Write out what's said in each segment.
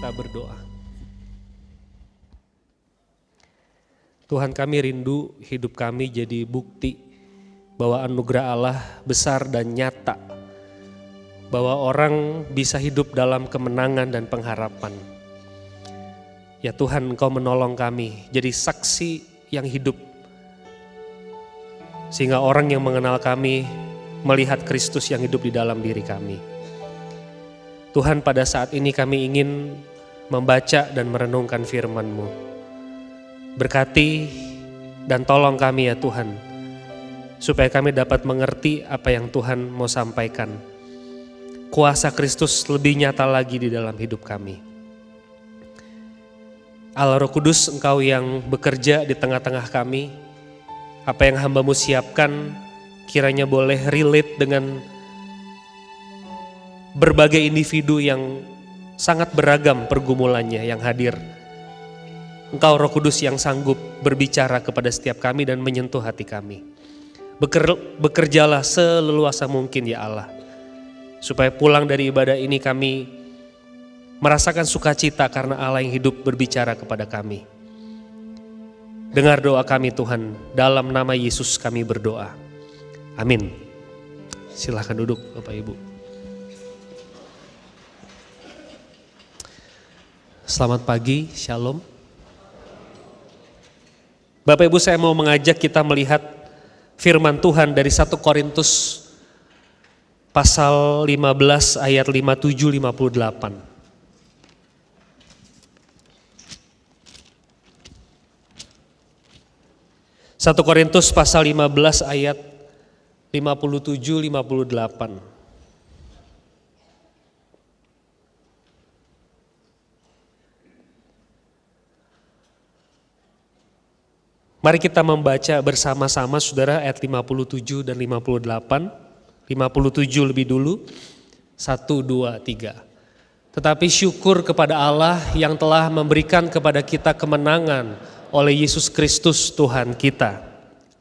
kita berdoa. Tuhan, kami rindu hidup kami jadi bukti bahwa anugerah Allah besar dan nyata. Bahwa orang bisa hidup dalam kemenangan dan pengharapan. Ya Tuhan, Engkau menolong kami jadi saksi yang hidup. Sehingga orang yang mengenal kami melihat Kristus yang hidup di dalam diri kami. Tuhan, pada saat ini kami ingin membaca dan merenungkan firman-Mu. Berkati dan tolong kami ya Tuhan, supaya kami dapat mengerti apa yang Tuhan mau sampaikan. Kuasa Kristus lebih nyata lagi di dalam hidup kami. Allah Roh Kudus, Engkau yang bekerja di tengah-tengah kami, apa yang hamba-Mu siapkan kiranya boleh relate dengan berbagai individu yang sangat beragam pergumulannya yang hadir. Engkau Roh Kudus yang sanggup berbicara kepada setiap kami dan menyentuh hati kami. Bekerjalah seleluasa mungkin ya Allah. Supaya pulang dari ibadah ini kami merasakan sukacita karena Allah yang hidup berbicara kepada kami. Dengar doa kami Tuhan, dalam nama Yesus kami berdoa. Amin. Silahkan duduk Bapak Ibu. Selamat pagi, Shalom. Bapak Ibu, saya mau mengajak kita melihat firman Tuhan dari 1 Korintus pasal 15 ayat 57-58. 1 Korintus pasal 15 ayat 57-58. Mari kita membaca bersama-sama saudara ayat 57 dan 58. 57 lebih dulu. 1, 2, 3. Tetapi syukur kepada Allah yang telah memberikan kepada kita kemenangan oleh Yesus Kristus Tuhan kita.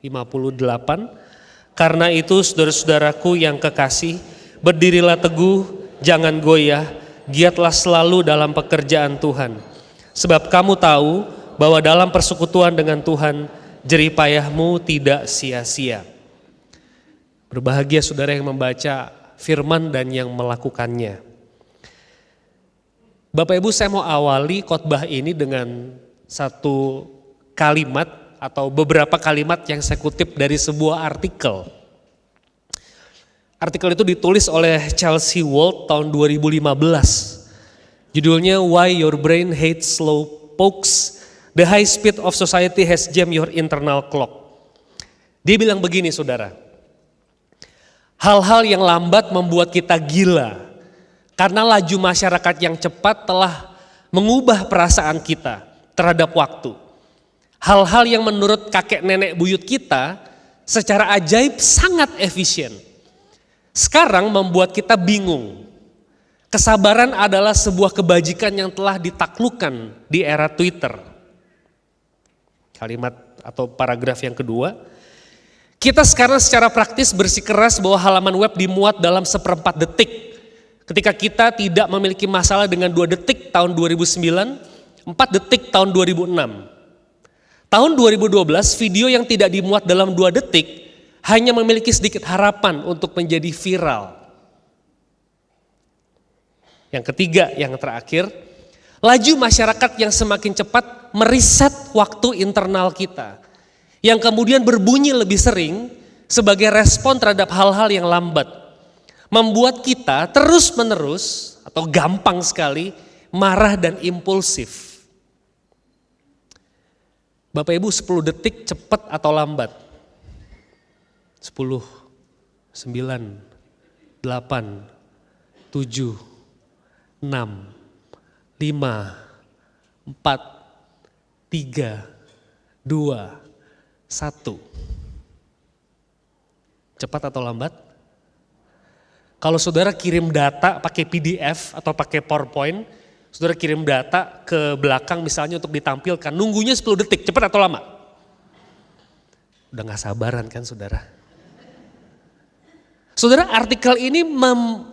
58. Karena itu saudara-saudaraku yang kekasih, berdirilah teguh, jangan goyah, giatlah selalu dalam pekerjaan Tuhan. Sebab kamu tahu bahwa dalam persekutuan dengan Tuhan, jerih payahmu tidak sia-sia. Berbahagia saudara yang membaca firman dan yang melakukannya. Bapak Ibu, saya mau awali khotbah ini dengan satu kalimat atau beberapa kalimat yang saya kutip dari sebuah artikel. Artikel itu ditulis oleh Chelsea Walt tahun 2015. Judulnya Why Your Brain Hates Slow Pokes. The high speed of society has jammed your internal clock. Dia bilang begini saudara, hal-hal yang lambat membuat kita gila karena laju masyarakat yang cepat telah mengubah perasaan kita terhadap waktu. Hal-hal yang menurut kakek nenek buyut kita secara ajaib sangat efisien. Sekarang membuat kita bingung. Kesabaran adalah sebuah kebajikan yang telah ditaklukkan di era Twitter. Kalimat atau paragraf yang kedua, kita sekarang secara praktis bersikeras bahwa halaman web dimuat dalam 1/4 detik. Ketika kita tidak memiliki masalah dengan 2 detik tahun 2009, 4 detik tahun 2006. Tahun 2012 video yang tidak dimuat dalam 2 detik hanya memiliki sedikit harapan untuk menjadi viral. Yang ketiga, yang terakhir, laju masyarakat yang semakin cepat meriset waktu internal kita. Yang kemudian berbunyi lebih sering sebagai respon terhadap hal-hal yang lambat. Membuat kita terus-menerus atau gampang sekali marah dan impulsif. Bapak Ibu, 10 detik cepat atau lambat? 10, 9, 8, 7, 6, 5, 4, 3, 2, 1. Cepat atau lambat? Kalau saudara kirim data pakai PDF atau pakai PowerPoint, saudara kirim data ke belakang misalnya untuk ditampilkan, nunggunya 10 detik, cepat atau lama? Udah gak sabaran kan saudara? Saudara, artikel ini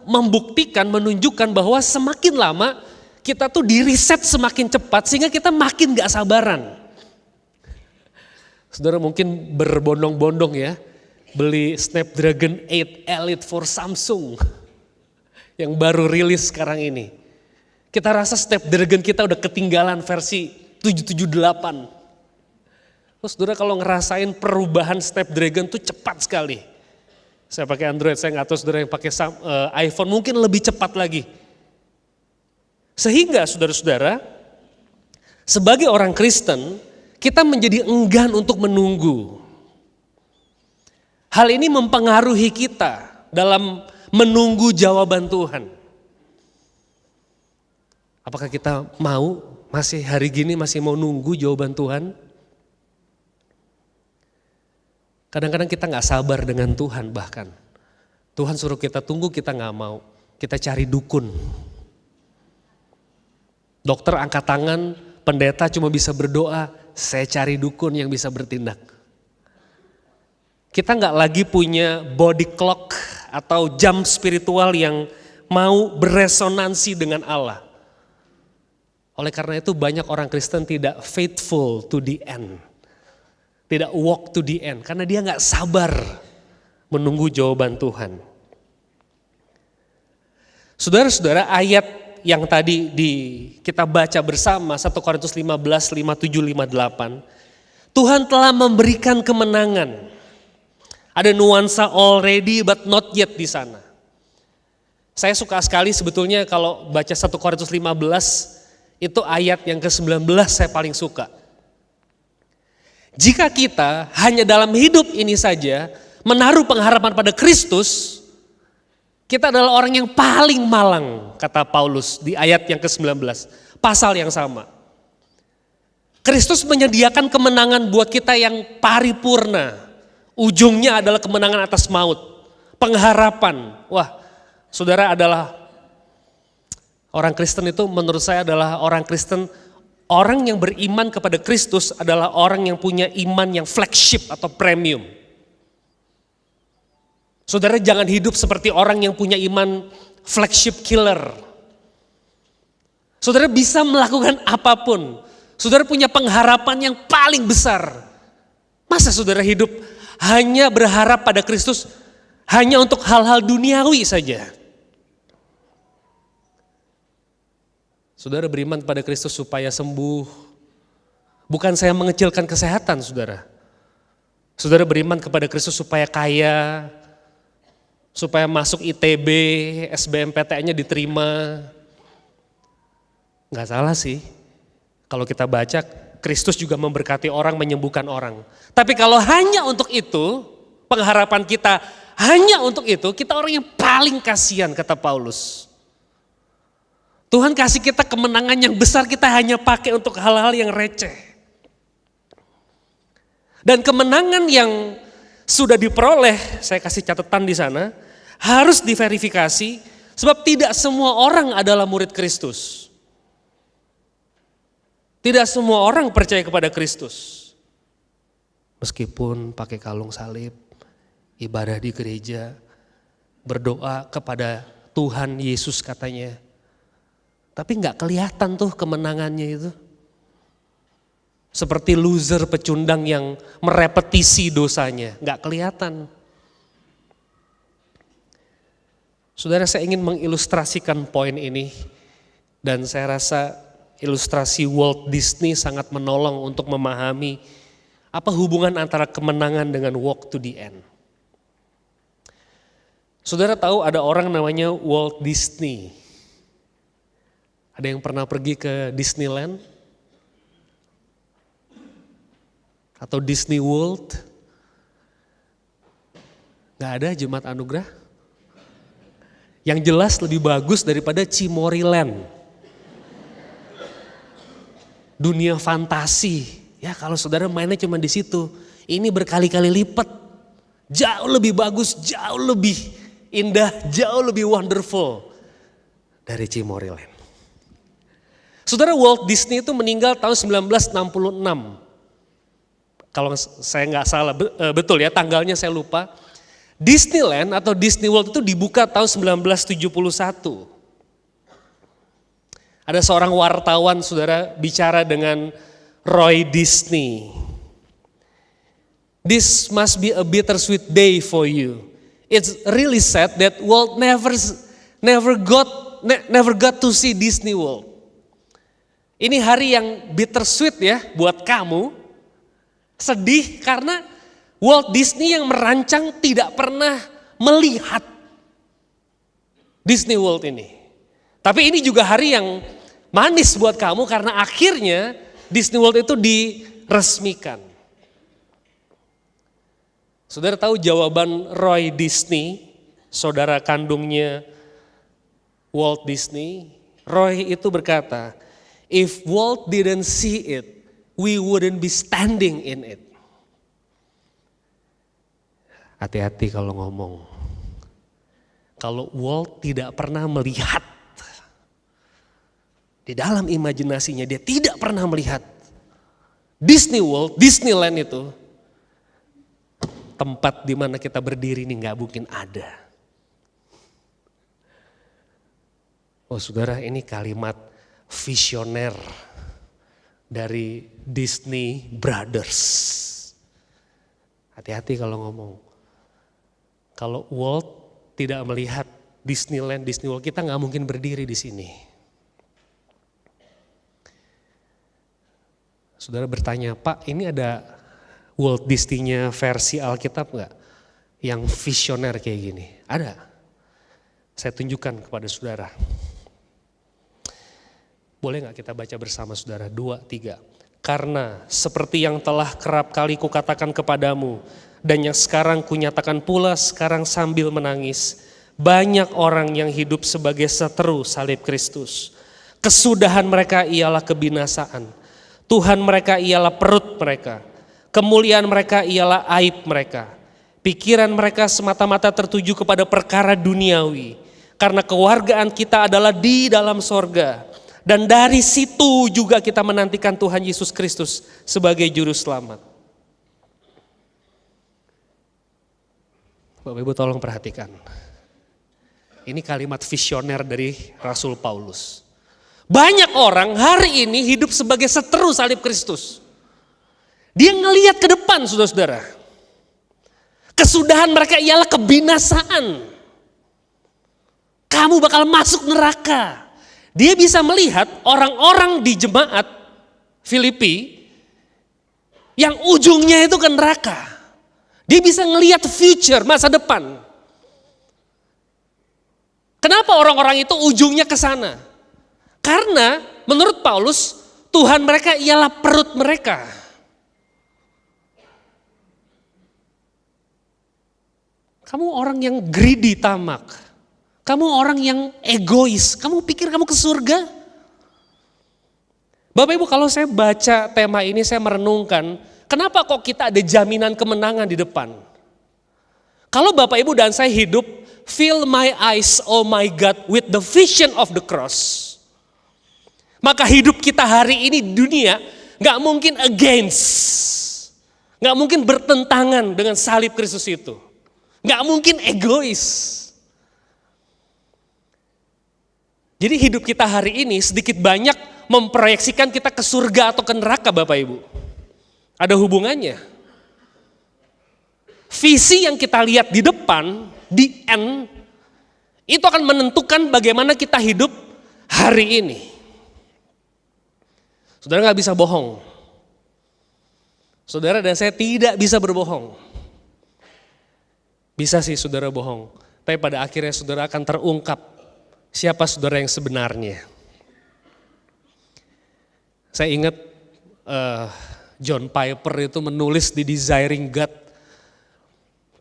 membuktikan, menunjukkan bahwa semakin lama kita tuh di reset semakin cepat sehingga kita makin gak sabaran. Saudara mungkin berbondong-bondong ya, beli Snapdragon 8 Elite for Samsung yang baru rilis sekarang ini. Kita rasa Snapdragon kita udah ketinggalan versi 778. Terus saudara kalau ngerasain perubahan Snapdragon tuh cepat sekali. Saya pakai Android, saya nggak tahu saudara yang pakai iPhone mungkin lebih cepat lagi. Sehingga saudara-saudara, sebagai orang Kristen, kita menjadi enggan untuk menunggu. Hal ini mempengaruhi kita dalam menunggu jawaban Tuhan. Apakah kita masih hari gini masih mau nunggu jawaban Tuhan? Kadang-kadang kita gak sabar dengan Tuhan bahkan. Tuhan suruh kita tunggu, kita gak mau. Kita cari dukun. Dokter angkat tangan, pendeta cuma bisa berdoa, saya cari dukun yang bisa bertindak. Kita gak lagi punya body clock atau jam spiritual yang mau beresonansi dengan Allah. Oleh karena itu banyak orang Kristen tidak faithful to the end. Tidak walk to the end karena dia gak sabar menunggu jawaban Tuhan. Saudara-saudara, ayat yang tadi kita baca bersama 1 Korintus 15, 57, 58. Tuhan telah memberikan kemenangan. Ada nuansa already but not yet di sana. Saya suka sekali sebetulnya kalau baca 1 Korintus 15, itu ayat yang ke-19 saya paling suka. Jika kita hanya dalam hidup ini saja menaruh pengharapan pada Kristus, kita adalah orang yang paling malang, kata Paulus di ayat yang ke-19, pasal yang sama. Kristus menyediakan kemenangan buat kita yang paripurna. Ujungnya adalah kemenangan atas maut, pengharapan. Wah, saudara adalah orang Kristen itu menurut saya adalah orang Kristen, orang yang beriman kepada Kristus adalah orang yang punya iman yang flagship atau premium. Saudara jangan hidup seperti orang yang punya iman flagship killer. Saudara bisa melakukan apapun. Saudara punya pengharapan yang paling besar. Masa saudara hidup hanya berharap pada Kristus hanya untuk hal-hal duniawi saja? Saudara beriman pada Kristus supaya sembuh. Bukan saya mengecilkan kesehatan saudara. Saudara beriman kepada Kristus supaya kaya, supaya masuk ITB, SBMPTN-nya diterima. Gak salah sih. Kalau kita baca, Kristus juga memberkati orang, menyembuhkan orang. Tapi kalau hanya untuk itu, pengharapan kita hanya untuk itu, kita orang yang paling kasihan, kata Paulus. Tuhan kasih kita kemenangan yang besar, kita hanya pakai untuk hal-hal yang receh. Dan kemenangan yang sudah diperoleh, saya kasih catatan di sana, harus diverifikasi sebab tidak semua orang adalah murid Kristus. Tidak semua orang percaya kepada Kristus. Meskipun pakai kalung salib, ibadah di gereja, berdoa kepada Tuhan Yesus katanya. Tapi gak kelihatan tuh kemenangannya itu. Seperti loser pecundang yang merepetisi dosanya, gak kelihatan. Saudara, saya ingin mengilustrasikan poin ini dan saya rasa ilustrasi Walt Disney sangat menolong untuk memahami apa hubungan antara kemenangan dengan walk to the end. Saudara tahu ada orang namanya Walt Disney. Ada yang pernah pergi ke Disneyland? Atau Disney World? Gak ada Jemaat Anugerah? Yang jelas lebih bagus daripada Cimoryland. Dunia fantasi. Ya kalau saudara mainnya cuma di situ. Ini berkali-kali lipat. Jauh lebih bagus, jauh lebih indah, jauh lebih wonderful dari Cimoryland. Saudara, Walt Disney itu meninggal tahun 1966. Kalau saya nggak salah, betul ya tanggalnya saya lupa. Disneyland atau Disney World itu dibuka tahun 1971. Ada seorang wartawan, saudara, bicara dengan Roy Disney. This must be a bittersweet day for you. It's really sad that Walt never got to see Disney World. Ini hari yang bittersweet ya buat kamu. Sedih karena Walt Disney yang merancang tidak pernah melihat Disney World ini. Tapi ini juga hari yang manis buat kamu karena akhirnya Disney World itu diresmikan. Saudara tahu jawaban Roy Disney, saudara kandungnya Walt Disney? Roy itu berkata, if Walt didn't see it, we wouldn't be standing in it. Hati-hati kalau ngomong. Kalau Walt tidak pernah melihat, di dalam imajinasinya dia tidak pernah melihat Disney World, Disneyland itu, tempat di mana kita berdiri ini nggak mungkin ada. Oh saudara, ini kalimat visioner dari Disney Brothers. Hati-hati kalau ngomong. Kalau Walt tidak melihat Disneyland, Disney World, kita nggak mungkin berdiri di sini. Saudara bertanya, Pak ini ada Walt Disney-nya versi Alkitab nggak? Yang visioner kayak gini? Ada. Saya tunjukkan kepada saudara. Boleh nggak kita baca bersama saudara? 2, 3. Karena seperti yang telah kerap kali kukatakan kepadamu, dan yang sekarang kunyatakan pula sekarang sambil menangis, banyak orang yang hidup sebagai seteru salib Kristus. Kesudahan mereka ialah kebinasaan. Tuhan mereka ialah perut mereka. Kemuliaan mereka ialah aib mereka. Pikiran mereka semata-mata tertuju kepada perkara duniawi. Karena kewargaan kita adalah di dalam sorga. Dan dari situ juga kita menantikan Tuhan Yesus Kristus sebagai juru selamat. Bapak Ibu tolong perhatikan. Ini kalimat visioner dari Rasul Paulus. Banyak orang hari ini hidup sebagai seteru salib Kristus. Dia ngelihat ke depan saudara-saudara. Kesudahan mereka ialah kebinasaan. Kamu bakal masuk neraka. Dia bisa melihat orang-orang di jemaat Filipi yang ujungnya itu ke neraka. Dia bisa ngelihat future, masa depan. Kenapa orang-orang itu ujungnya ke sana? Karena menurut Paulus, Tuhan mereka ialah perut mereka. Kamu orang yang greedy, tamak. Kamu orang yang egois. Kamu pikir kamu ke surga? Bapak Ibu, kalau saya baca tema ini, saya merenungkan, kenapa kok kita ada jaminan kemenangan di depan? Kalau Bapak Ibu dan saya hidup, fill my eyes, oh my God, with the vision of the cross. Maka hidup kita hari ini di dunia gak mungkin against. Gak mungkin bertentangan dengan salib Kristus itu. Gak mungkin egois. Jadi hidup kita hari ini sedikit banyak memproyeksikan kita ke surga atau ke neraka Bapak Ibu. Ada hubungannya. Visi yang kita lihat di depan, di end, itu akan menentukan bagaimana kita hidup hari ini. Saudara gak bisa bohong. Saudara dan saya tidak bisa berbohong. Bisa sih saudara bohong, tapi pada akhirnya saudara akan terungkap siapa saudara yang sebenarnya. Saya ingat John Piper itu menulis di Desiring God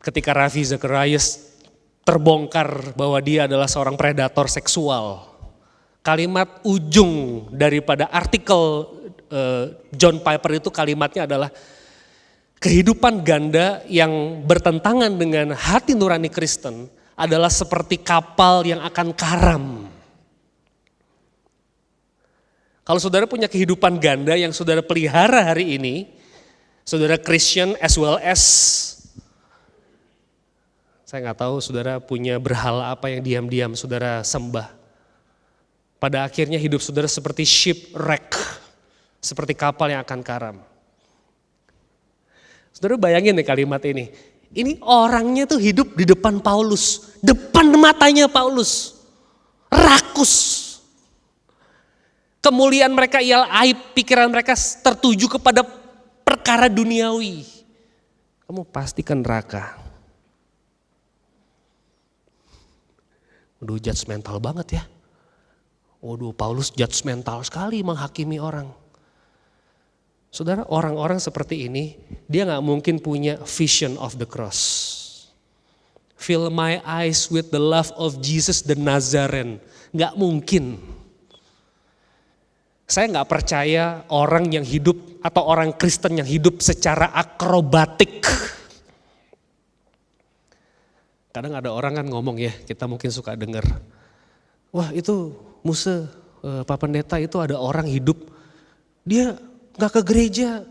ketika Ravi Zacharias terbongkar bahwa dia adalah seorang predator seksual. Kalimat ujung daripada artikel John Piper itu kalimatnya adalah kehidupan ganda yang bertentangan dengan hati nurani Kristen adalah seperti kapal yang akan karam. Kalau saudara punya kehidupan ganda yang saudara pelihara hari ini, saudara Christian as well as, saya nggak tahu saudara punya berhala apa yang diam-diam saudara sembah. Pada akhirnya hidup saudara seperti shipwreck, seperti kapal yang akan karam. Saudara bayangin nih kalimat ini. Ini orangnya tuh hidup di depan Paulus, depan matanya Paulus, rakus. Kemuliaan mereka ialah aib, pikiran mereka tertuju kepada perkara duniawi. Kamu pastikan neraka. Waduh, judgmental banget ya. Waduh, Paulus judgmental sekali menghakimi orang. Saudara, orang-orang seperti ini, dia gak mungkin punya vision of the cross. Fill my eyes with the love of Jesus the Nazarene. Gak mungkin. Saya gak percaya orang yang hidup atau orang Kristen yang hidup secara akrobatik. Kadang ada orang kan ngomong ya, kita mungkin suka dengar. Wah itu Muse, Pak Pendeta itu ada orang hidup, dia gak ke gereja,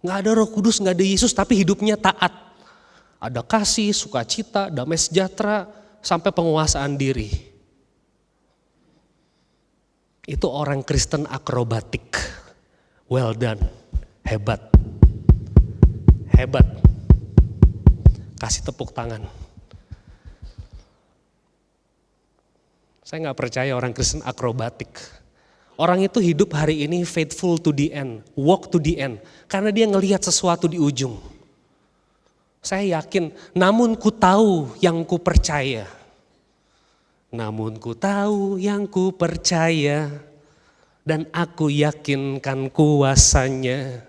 gak ada Roh Kudus, gak ada Yesus, tapi hidupnya taat. Ada kasih, sukacita, damai sejahtera, sampai penguasaan diri. Itu orang Kristen akrobatik. Well done, hebat. Hebat. Kasih tepuk tangan. Saya gak percaya orang Kristen akrobatik. Orang itu hidup hari ini faithful to the end, walk to the end. Karena dia ngelihat sesuatu di ujung. Saya yakin, namun ku tahu yang ku percaya. Namun ku tahu yang ku percaya. Dan aku yakinkan kuasanya.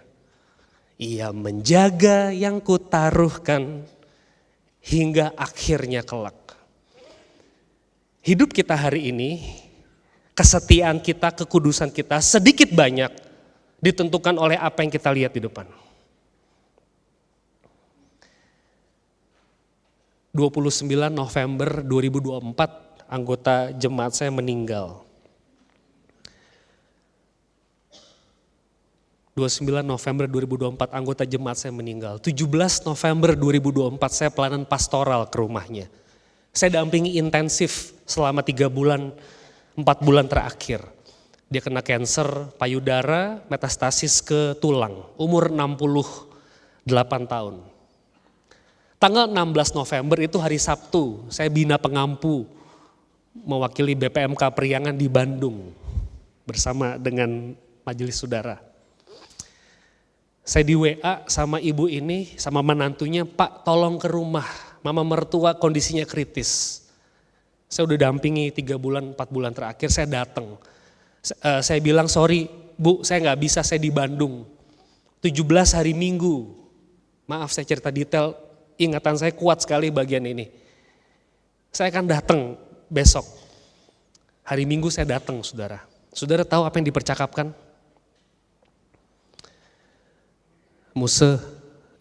Ia menjaga yang ku taruhkan hingga akhirnya kelak. Hidup kita hari ini, kesetiaan kita, kekudusan kita sedikit banyak ditentukan oleh apa yang kita lihat di depan. 29 November 2024 anggota jemaat saya meninggal. 29 November 2024 anggota jemaat saya meninggal. 17 November 2024 saya pelayanan pastoral ke rumahnya. Saya dampingi intensif selama 3 bulan, 4 bulan terakhir. Dia kena kanker payudara, metastasis ke tulang, umur 68 tahun. Tanggal 16 November itu hari Sabtu, saya bina pengampu mewakili BPMK Priangan di Bandung bersama dengan majelis saudara. Saya di WA sama ibu ini, sama menantunya, Pak tolong ke rumah, mama mertua kondisinya kritis. Saya udah dampingi 3 bulan, 4 bulan terakhir, saya datang. Saya bilang sorry Bu, saya gak bisa, saya di Bandung. 17 hari Minggu, maaf saya cerita detail, ingatan saya kuat sekali bagian ini. Saya akan datang besok. Hari Minggu saya datang saudara. Saudara tahu apa yang dipercakapkan? Muse,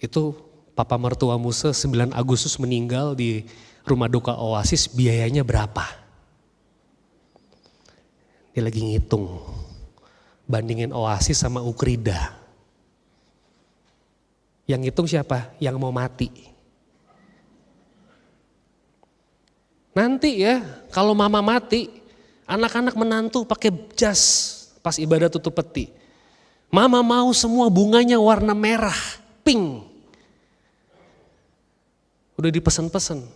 itu papa mertua Muse 9 Agustus meninggal di rumah duka Oasis, biayanya berapa? Dia lagi ngitung, bandingin Oasis sama Ukrida. Yang ngitung siapa? Yang mau mati. Nanti ya, kalau mama mati, anak-anak menantu pakai jas pas ibadah tutup peti. Mama mau semua bunganya warna merah, pink. Udah dipesan-pesan.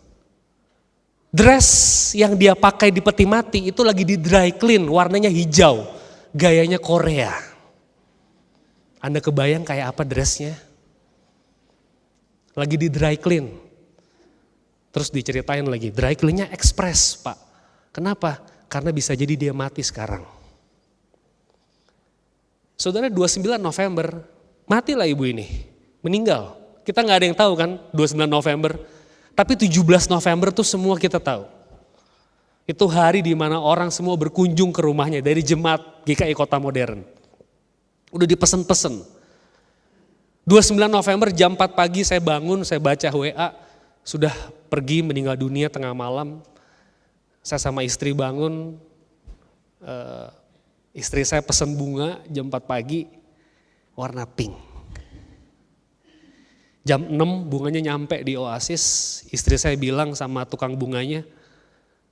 Dress yang dia pakai di peti mati itu lagi di dry clean, warnanya hijau. Gayanya Korea. Anda kebayang kayak apa dressnya? Lagi di dry clean. Terus diceritain lagi, dry cleannya express Pak. Kenapa? Karena bisa jadi dia mati sekarang. Saudara 29 November, matilah ibu ini, meninggal. Kita gak ada yang tahu kan 29 November, tapi 17 November tuh semua kita tahu. Itu hari di mana orang semua berkunjung ke rumahnya dari jemaat GKI Kota Modern. Udah dipesen-pesen. 29 November jam 4 pagi saya bangun, saya baca WA, sudah pergi meninggal dunia tengah malam. Saya sama istri bangun, istri saya pesen bunga jam 4 pagi, warna pink. Jam 6 bunganya nyampe di Oasis, istri saya bilang sama tukang bunganya,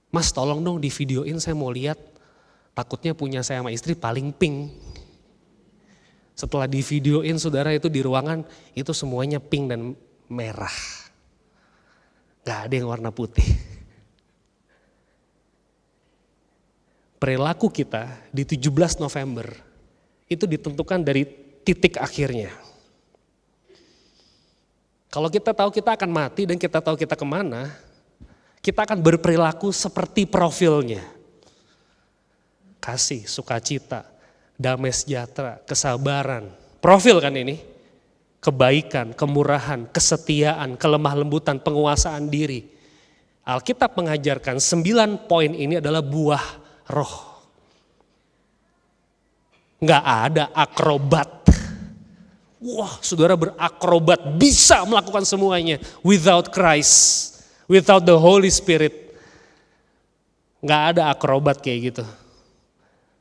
Mas tolong dong di videoin saya mau lihat. Takutnya punya saya sama istri paling pink. Setelah di videoin saudara itu di ruangan, itu semuanya pink dan merah. Gak ada yang warna putih. Perilaku kita di 17 November itu ditentukan dari titik akhirnya. Kalau kita tahu kita akan mati dan kita tahu kita kemana, kita akan berperilaku seperti profilnya. Kasih, sukacita, damai sejahtera, kesabaran. Profil kan ini. Kebaikan, kemurahan, kesetiaan, kelemah lembutan, penguasaan diri. Alkitab mengajarkan 9 poin ini adalah buah roh. Nggak ada akrobat. Wah, saudara berakrobat, bisa melakukan semuanya without Christ, without the Holy Spirit. Nggak ada akrobat kayak gitu.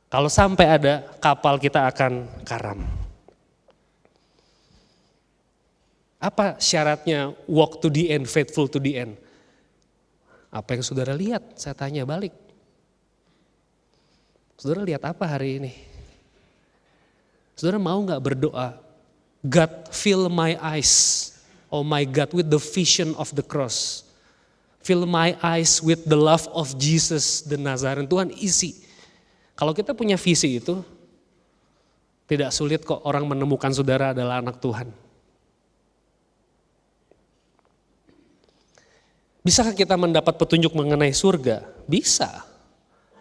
Kalau sampai ada, kapal kita akan karam. Apa syaratnya walk to the end, faithful to the end? Apa yang saudara lihat? Saya tanya balik. Saudara lihat apa hari ini? Saudara mau gak berdoa? God, fill my eyes, oh my God, with the vision of the cross. Fill my eyes with the love of Jesus the Nazarene. Tuhan isi. Kalau kita punya visi itu, tidak sulit kok orang menemukan saudara adalah anak Tuhan. Bisakah kita mendapat petunjuk mengenai surga? Bisa.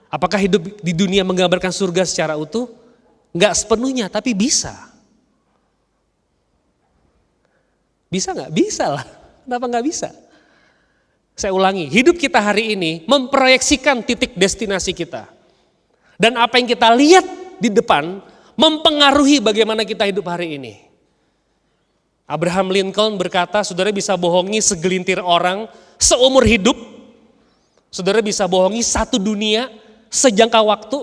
Apakah hidup di dunia menggambarkan surga secara utuh? Enggak sepenuhnya, tapi bisa. Bisa nggak? Bisa lah. Kenapa nggak bisa? Saya ulangi, hidup kita hari ini memproyeksikan titik destinasi kita. Dan apa yang kita lihat di depan mempengaruhi bagaimana kita hidup hari ini. Abraham Lincoln berkata, saudara bisa bohongi segelintir orang seumur hidup. Saudara bisa bohongi satu dunia sejangka waktu.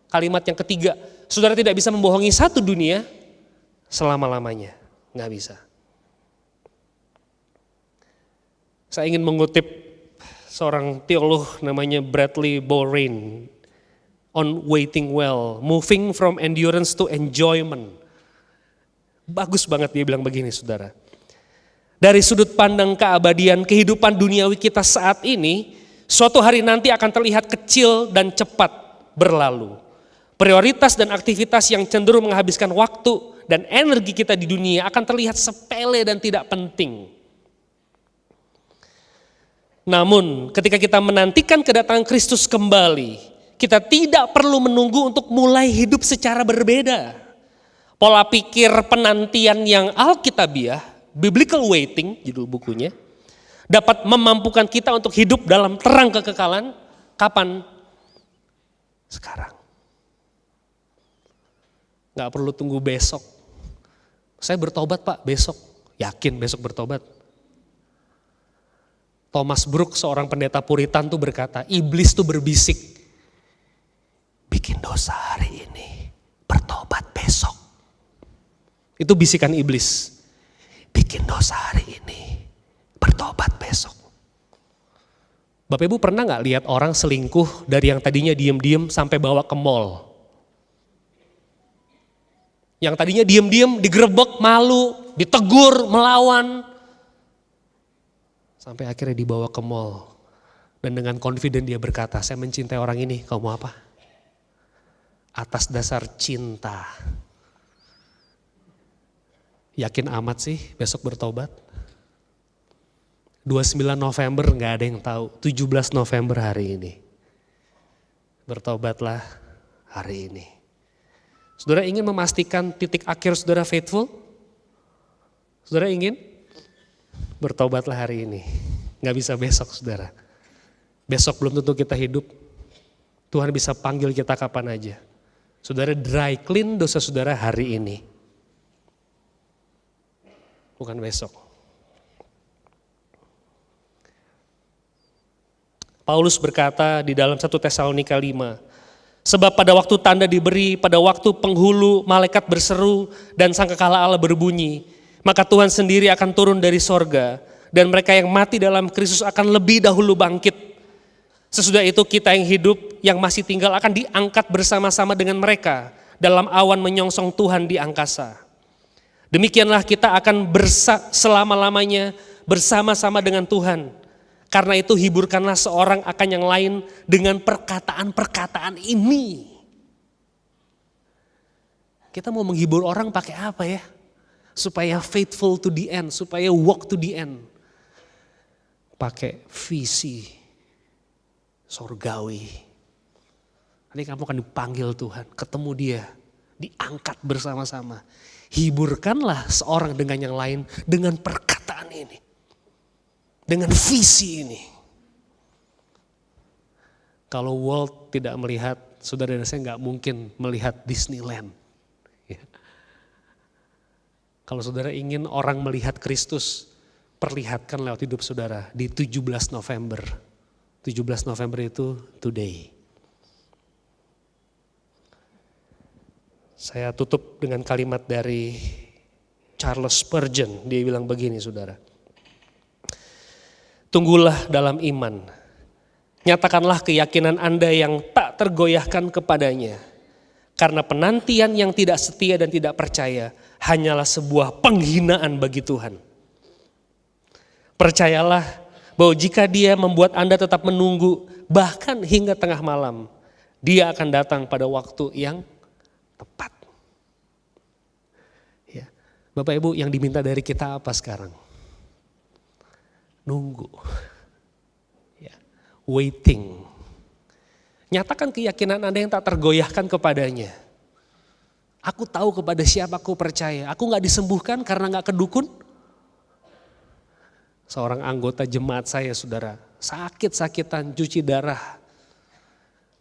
Kalimat yang ketiga, saudara tidak bisa membohongi satu dunia selama-lamanya. Nggak bisa. Saya ingin mengutip seorang teolog namanya Bradley Borain. On waiting well, moving from endurance to enjoyment. Bagus banget dia bilang begini saudara. Dari sudut pandang keabadian kehidupan duniawi kita saat ini, suatu hari nanti akan terlihat kecil dan cepat berlalu. Prioritas dan aktivitas yang cenderung menghabiskan waktu dan energi kita di dunia akan terlihat sepele dan tidak penting. Namun ketika kita menantikan kedatangan Kristus kembali, kita tidak perlu menunggu untuk mulai hidup secara berbeda. Pola pikir penantian yang alkitabiah, biblical waiting judul bukunya, dapat memampukan kita untuk hidup dalam terang kekekalan. Kapan? Sekarang. Gak perlu tunggu besok. Saya bertobat Pak besok. Yakin besok bertobat? Thomas Brooks seorang pendeta Puritan tuh berkata, iblis tuh berbisik. Bikin dosa hari ini, bertobat besok. Itu bisikan iblis. Bikin dosa hari ini, bertobat besok. Bapak Ibu pernah gak lihat orang selingkuh dari yang tadinya diem-diem sampai bawa ke mall? Yang tadinya diem-diem digerebek, malu, ditegur, melawan. Sampai akhirnya dibawa ke mall. Dan dengan confident dia berkata, saya mencintai orang ini, kamu mau apa? Atas dasar cinta. Yakin amat sih besok bertobat? 29 November gak ada yang tahu, 17 November hari ini. Bertobatlah hari ini. Saudara ingin memastikan titik akhir saudara faithful? Saudara ingin? Bertobatlah hari ini. Gak bisa besok saudara. Besok belum tentu kita hidup. Tuhan bisa panggil kita kapan aja. Saudara dry clean dosa saudara hari ini. Bukan besok. Paulus berkata di dalam 1 Tesalonika 5. Sebab pada waktu tanda diberi, pada waktu penghulu malaikat berseru dan sangkakala Allah berbunyi. Maka Tuhan sendiri akan turun dari sorga dan mereka yang mati dalam Kristus akan lebih dahulu bangkit. Sesudah itu kita yang hidup, yang masih tinggal akan diangkat bersama-sama dengan mereka dalam awan menyongsong Tuhan di angkasa. Demikianlah kita akan selama-lamanya bersama-sama dengan Tuhan. Karena itu hiburkanlah seorang akan yang lain dengan perkataan-perkataan ini. Kita mau menghibur orang pakai apa ya? Supaya faithful to the end, supaya walk to the end. Pakai visi sorgawi. Nanti kamu akan dipanggil Tuhan, ketemu dia, diangkat bersama-sama. Hiburkanlah seorang dengan yang lain dengan perkataan ini. Dengan visi ini. Kalau Walt tidak melihat, saudara dan saya nggak mungkin melihat Disneyland. Ya. Kalau saudara ingin orang melihat Kristus, perlihatkan lewat hidup saudara di 17 November. 17 November itu today. Saya tutup dengan kalimat dari Charles Spurgeon. Dia bilang begini saudara. Tunggulah dalam iman. Nyatakanlah keyakinan Anda yang tak tergoyahkan kepadanya. Karena penantian yang tidak setia dan tidak percaya hanyalah sebuah penghinaan bagi Tuhan. Percayalah bahwa jika dia membuat Anda tetap menunggu bahkan hingga tengah malam, dia akan datang pada waktu yang tepat. Ya. Bapak Ibu, yang diminta dari kita apa sekarang? Nunggu. Ya. Waiting. Nyatakan keyakinan Anda yang tak tergoyahkan kepadanya. Aku tahu kepada siapa aku percaya. Aku gak disembuhkan karena gak kedukun. Seorang anggota jemaat saya saudara, sakit-sakitan, cuci darah.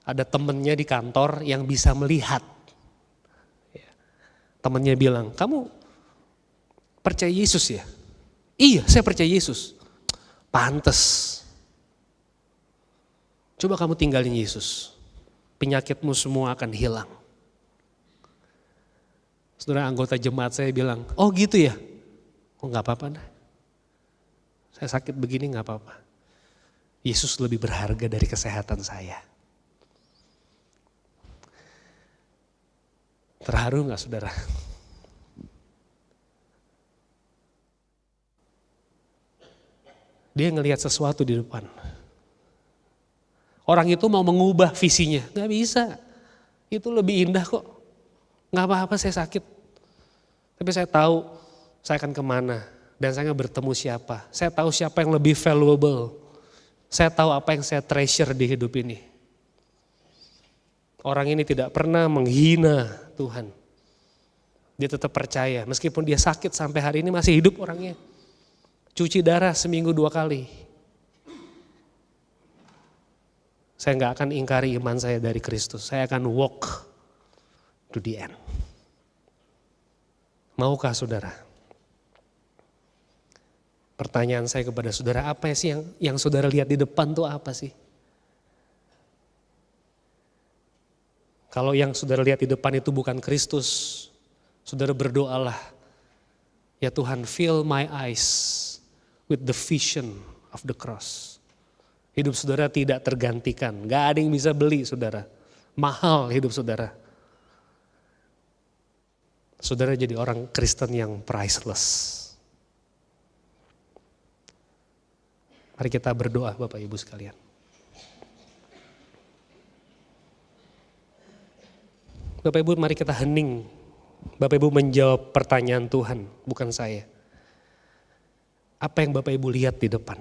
Ada temennya di kantor yang bisa melihat. Temennya bilang, kamu percaya Yesus ya? Iya, saya percaya Yesus. Pantes. Coba kamu tinggalin Yesus. Penyakitmu semua akan hilang. Saudara anggota jemaat saya bilang, oh gitu ya? Oh gak apa-apa dah. Saya sakit begini gak apa-apa. Yesus lebih berharga dari kesehatan saya. Terharu gak saudara? Dia ngelihat sesuatu di depan. Orang itu mau mengubah visinya. Gak bisa. Itu lebih indah kok. Gak apa-apa saya sakit. Tapi saya tahu saya akan kemana. Dan saya gak bertemu siapa. Saya tahu siapa yang lebih valuable. Saya tahu apa yang saya treasure di hidup ini. Orang ini tidak pernah menghina Tuhan. Dia tetap percaya. Meskipun dia sakit sampai hari ini masih hidup orangnya. Cuci darah seminggu 2 kali. Saya gak akan ingkari iman saya dari Kristus. Saya akan walk to the end. Maukah saudara? Pertanyaan saya kepada saudara, apa sih yang saudara lihat di depan tuh apa sih? Kalau yang saudara lihat di depan itu bukan Kristus, saudara berdoalah, ya Tuhan fill my eyes with the vision of the cross. Hidup saudara tidak tergantikan, gak ada yang bisa beli saudara. Mahal hidup saudara. Saudara jadi orang Kristen yang priceless. Mari kita berdoa Bapak Ibu sekalian. Bapak Ibu mari kita hening. Bapak Ibu menjawab pertanyaan Tuhan, bukan saya. Apa yang Bapak Ibu lihat di depan?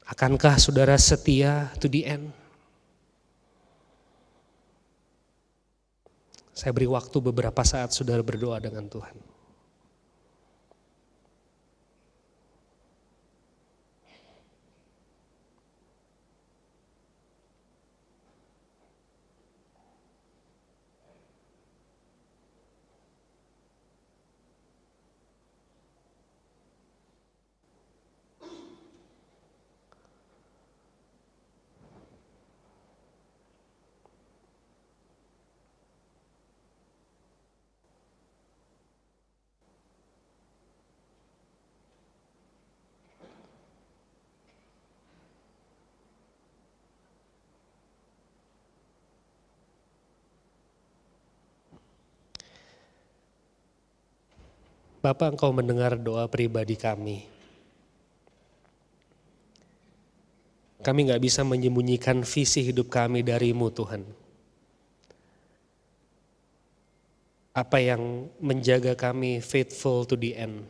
Akankah saudara setia to the end? Saya beri waktu beberapa saat saudara berdoa dengan Tuhan. Bapa, Engkau mendengar doa pribadi kami. Kami gak bisa menyembunyikan visi hidup kami dari-Mu Tuhan. Apa yang menjaga kami faithful to the end,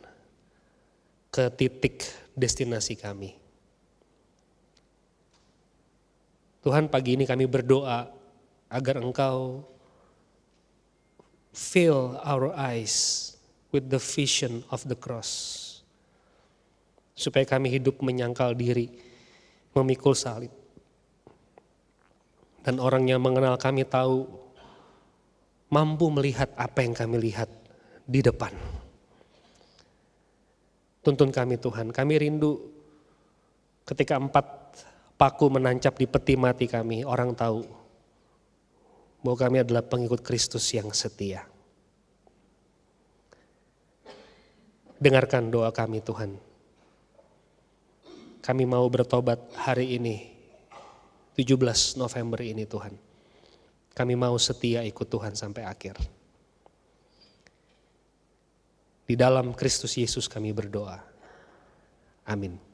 ke titik destinasi kami. Tuhan, pagi ini kami berdoa agar Engkau fill our eyes with the vision of the cross. Supaya kami hidup menyangkal diri, memikul salib. Dan orang yang mengenal kami tahu, mampu melihat apa yang kami lihat di depan. Tuntun kami Tuhan, kami rindu ketika 4 paku menancap di peti mati kami, orang tahu bahwa kami adalah pengikut Kristus yang setia. Dengarkan doa kami Tuhan. Kami mau bertobat hari ini, 17 November ini Tuhan. Kami mau setia ikut Tuhan sampai akhir. Di dalam Kristus Yesus kami berdoa. Amin.